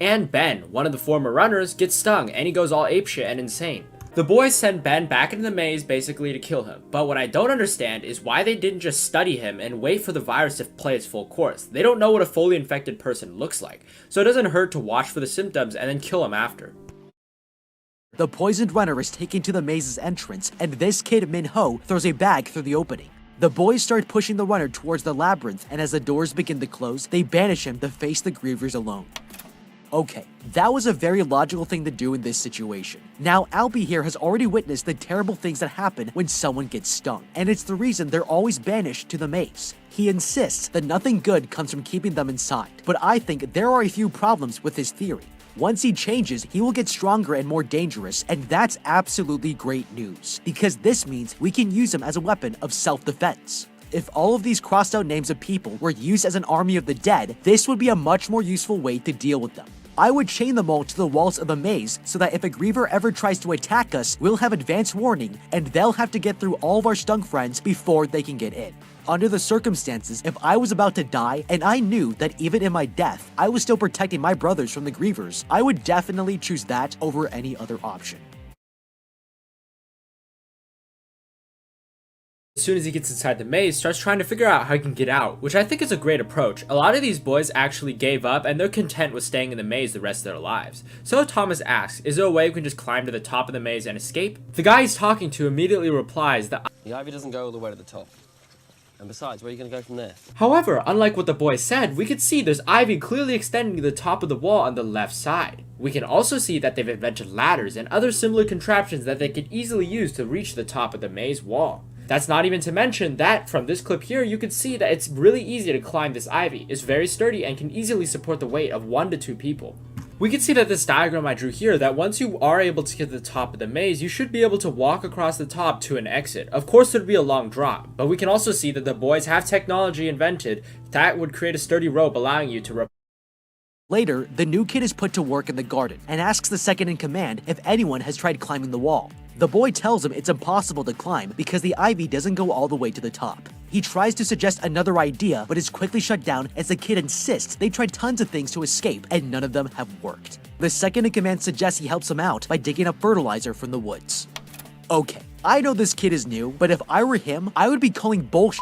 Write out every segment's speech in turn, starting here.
And Ben, one of the former runners, gets stung and he goes all apeshit and insane. The boys send Ben back into the maze basically to kill him, but what I don't understand is why they didn't just study him and wait for the virus to play its full course. They don't know what a fully infected person looks like, so it doesn't hurt to watch for the symptoms and then kill him after. The poisoned runner is taken to the maze's entrance, and this kid Min-ho throws a bag through the opening. The boys start pushing the runner towards the labyrinth, and as the doors begin to close, they banish him to face the grievers alone. Okay, that was a very logical thing to do in this situation. Now, Albie here has already witnessed the terrible things that happen when someone gets stung, and it's the reason they're always banished to the maze. He insists that nothing good comes from keeping them inside, but I think there are a few problems with his theory. Once he changes, he will get stronger and more dangerous, and that's absolutely great news, because this means we can use him as a weapon of self-defense. If all of these crossed out names of people were used as an army of the dead, this would be a much more useful way to deal with them. I would chain them all to the walls of the maze so that if a griever ever tries to attack us, we'll have advance warning and they'll have to get through all of our stung friends before they can get in. Under the circumstances, if I was about to die and I knew that even in my death, I was still protecting my brothers from the grievers, I would definitely choose that over any other option. As soon as he gets inside the maze, starts trying to figure out how he can get out, which I think is a great approach. A lot of these boys actually gave up and they're content with staying in the maze the rest of their lives. So Thomas asks, is there a way we can just climb to the top of the maze and escape? The guy he's talking to immediately replies that the ivy doesn't go all the way to the top. And besides, where are you going to go from there? However, unlike what the boy said, we could see there's ivy clearly extending to the top of the wall on the left side. We can also see that they've invented ladders and other similar contraptions that they could easily use to reach the top of the maze wall. That's not even to mention that from this clip here, you can see that it's really easy to climb this ivy. It's very sturdy and can easily support the weight of 1 to 2 people. We can see that this diagram I drew here, that once you are able to get to the top of the maze, you should be able to walk across the top to an exit. Of course, there'd be a long drop, but we can also see that the boys have technology invented that would create a sturdy rope allowing you to Later, the new kid is put to work in the garden and asks the second in command if anyone has tried climbing the wall. The boy tells him it's impossible to climb because the ivy doesn't go all the way to the top. He tries to suggest another idea, but is quickly shut down as the kid insists they tried tons of things to escape and none of them have worked. The second in command suggests he helps him out by digging up fertilizer from the woods. Okay, I know this kid is new, but if I were him, I would be calling bullshit.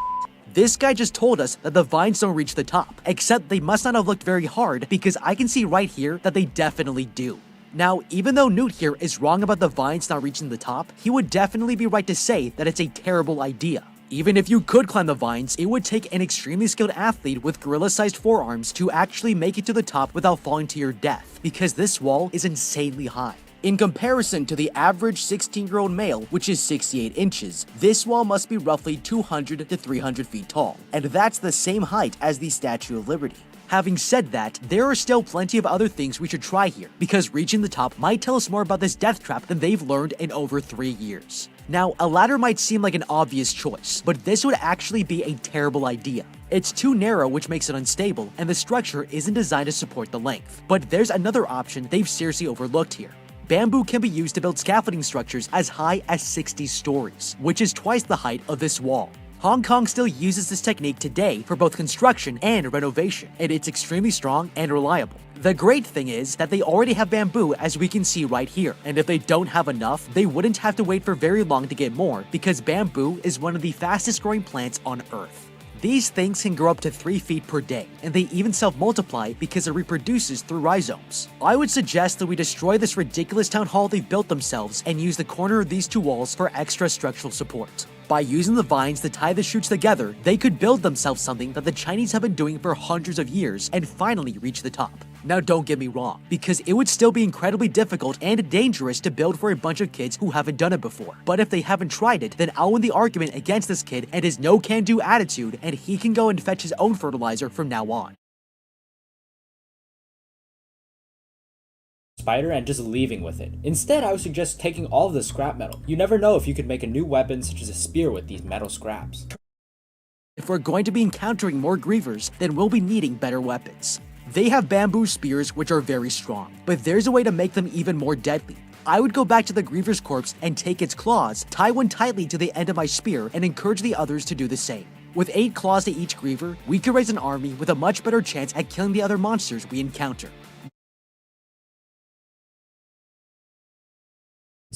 This guy just told us that the vines don't reach the top, except they must not have looked very hard because I can see right here that they definitely do. Now, even though Newt here is wrong about the vines not reaching the top, he would definitely be right to say that it's a terrible idea. Even if you could climb the vines, it would take an extremely skilled athlete with gorilla-sized forearms to actually make it to the top without falling to your death, because this wall is insanely high. In comparison to the average 16-year-old male, which is 68 inches, this wall must be roughly 200 to 300 feet tall, and that's the same height as the Statue of Liberty. Having said that, there are still plenty of other things we should try here, because reaching the top might tell us more about this death trap than they've learned in over 3 years. Now, a ladder might seem like an obvious choice, but this would actually be a terrible idea. It's too narrow, which makes it unstable, and the structure isn't designed to support the length. But there's another option they've seriously overlooked here. Bamboo can be used to build scaffolding structures as high as 60 stories, which is twice the height of this wall. Hong Kong still uses this technique today for both construction and renovation, and it's extremely strong and reliable. The great thing is that they already have bamboo, as we can see right here, and if they don't have enough, they wouldn't have to wait for very long to get more, because bamboo is one of the fastest growing plants on Earth. These things can grow up to 3 feet per day, and they even self-multiply because it reproduces through rhizomes. I would suggest that we destroy this ridiculous town hall they've built themselves and use the corner of these 2 walls for extra structural support. By using the vines to tie the shoots together, they could build themselves something that the Chinese have been doing for hundreds of years and finally reach the top. Now don't get me wrong, because it would still be incredibly difficult and dangerous to build for a bunch of kids who haven't done it before. But if they haven't tried it, then I'll win the argument against this kid and his no-can-do attitude, and he can go and fetch his own fertilizer from now on. Spider and just leaving with it. Instead, I would suggest taking all of the scrap metal. You never know if you could make a new weapon such as a spear with these metal scraps. If we're going to be encountering more grievers, then we'll be needing better weapons. They have bamboo spears which are very strong, but there's a way to make them even more deadly. I would go back to the griever's corpse and take its claws, tie one tightly to the end of my spear, and encourage the others to do the same. With 8 claws to each griever, we could raise an army with a much better chance at killing the other monsters we encounter.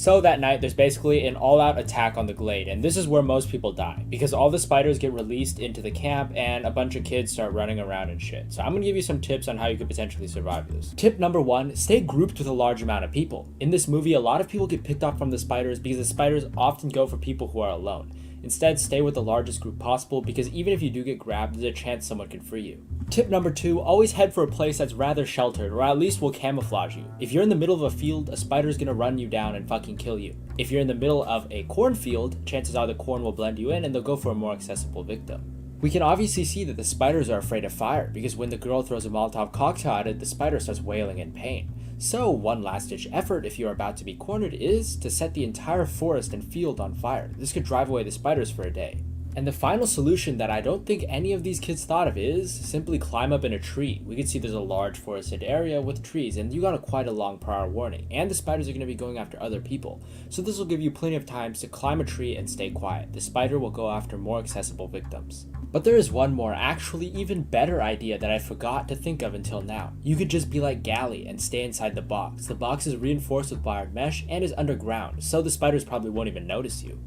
So that night, there's basically an all-out attack on the glade, and this is where most people die, because all the spiders get released into the camp and a bunch of kids start running around and shit. So I'm gonna give you some tips on how you could potentially survive this. Tip number 1, stay grouped with a large amount of people. In this movie, a lot of people get picked off from the spiders because the spiders often go for people who are alone. Instead, stay with the largest group possible, because even if you do get grabbed, there's a chance someone could free you. Tip number 2, always head for a place that's rather sheltered, or at least will camouflage you. If you're in the middle of a field, a spider's gonna run you down and fucking kill you. If you're in the middle of a cornfield, chances are the corn will blend you in and they'll go for a more accessible victim. We can obviously see that the spiders are afraid of fire, because when the girl throws a Molotov cocktail at it, the spider starts wailing in pain. So one last ditch effort if you're about to be cornered is to set the entire forest and field on fire. This could drive away the spiders for a day. And the final solution that I don't think any of these kids thought of is simply climb up in a tree. We can see there's a large forested area with trees, and you got quite a long prior warning, and the spiders are going to be going after other people. So this will give you plenty of times to climb a tree and stay quiet. The spider will go after more accessible victims. But there is one more, actually even better idea that I forgot to think of until now. You could just be like Gally and stay inside the box. The box is reinforced with wired mesh and is underground, so the spiders probably won't even notice you.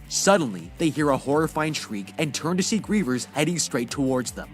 Suddenly, they hear a horrifying shriek and turn to see grievers heading straight towards them.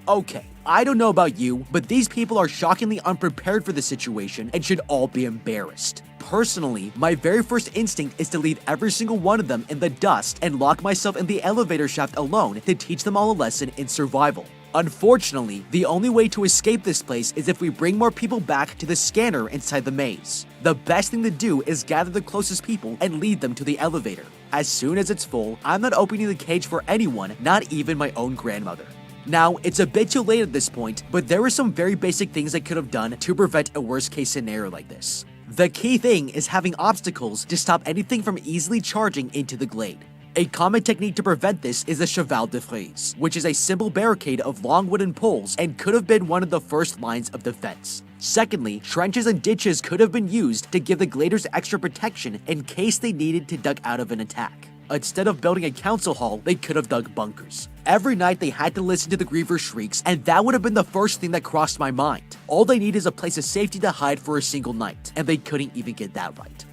Okay, I don't know about you, but these people are shockingly unprepared for the situation and should all be embarrassed. Personally, my very first instinct is to leave every single one of them in the dust and lock myself in the elevator shaft alone to teach them all a lesson in survival. Unfortunately, the only way to escape this place is if we bring more people back to the scanner inside the maze. The best thing to do is gather the closest people and lead them to the elevator. As soon as it's full, I'm not opening the cage for anyone, not even my own grandmother. Now, it's a bit too late at this point, but there were some very basic things I could have done to prevent a worst case scenario like this. The key thing is having obstacles to stop anything from easily charging into the glade. A common technique to prevent this is the cheval de frise, which is a simple barricade of long wooden poles and could have been one of the first lines of defense. Secondly, trenches and ditches could have been used to give the gladers extra protection in case they needed to duck out of an attack. Instead of building a council hall, they could have dug bunkers. Every night they had to listen to the griever shrieks, and that would have been the first thing that crossed my mind. All they need is a place of safety to hide for a single night, and they couldn't even get that right.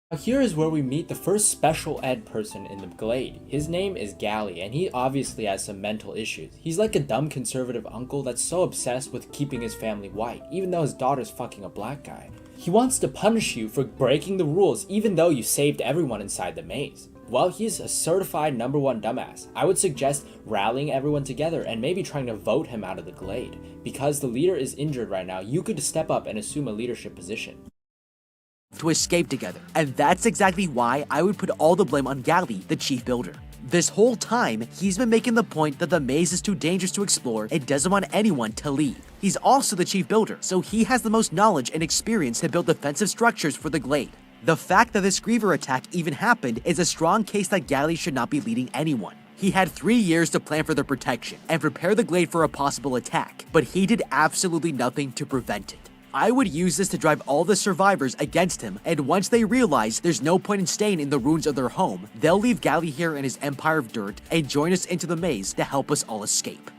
Now here is where we meet the first special ed person in the glade. His name is Gally, and he obviously has some mental issues. He's like a dumb conservative uncle that's so obsessed with keeping his family white, even though his daughter's fucking a black guy. He wants to punish you for breaking the rules even though you saved everyone inside the maze. Well, he's a certified #1 dumbass. I would suggest rallying everyone together and maybe trying to vote him out of the glade. Because the leader is injured right now, you could step up and assume a leadership position. To escape together, and that's exactly why I would put all the blame on Gally, the chief builder. This whole time, he's been making the point that the maze is too dangerous to explore and doesn't want anyone to leave. He's also the chief builder, so he has the most knowledge and experience to build defensive structures for the glade. The fact that this griever attack even happened is a strong case that Gally should not be leading anyone. He had 3 years to plan for their protection and prepare the glade for a possible attack, but he did absolutely nothing to prevent it. I would use this to drive all the survivors against him, and once they realize there's no point in staying in the ruins of their home, they'll leave Gally here in his empire of dirt and join us into the maze to help us all escape.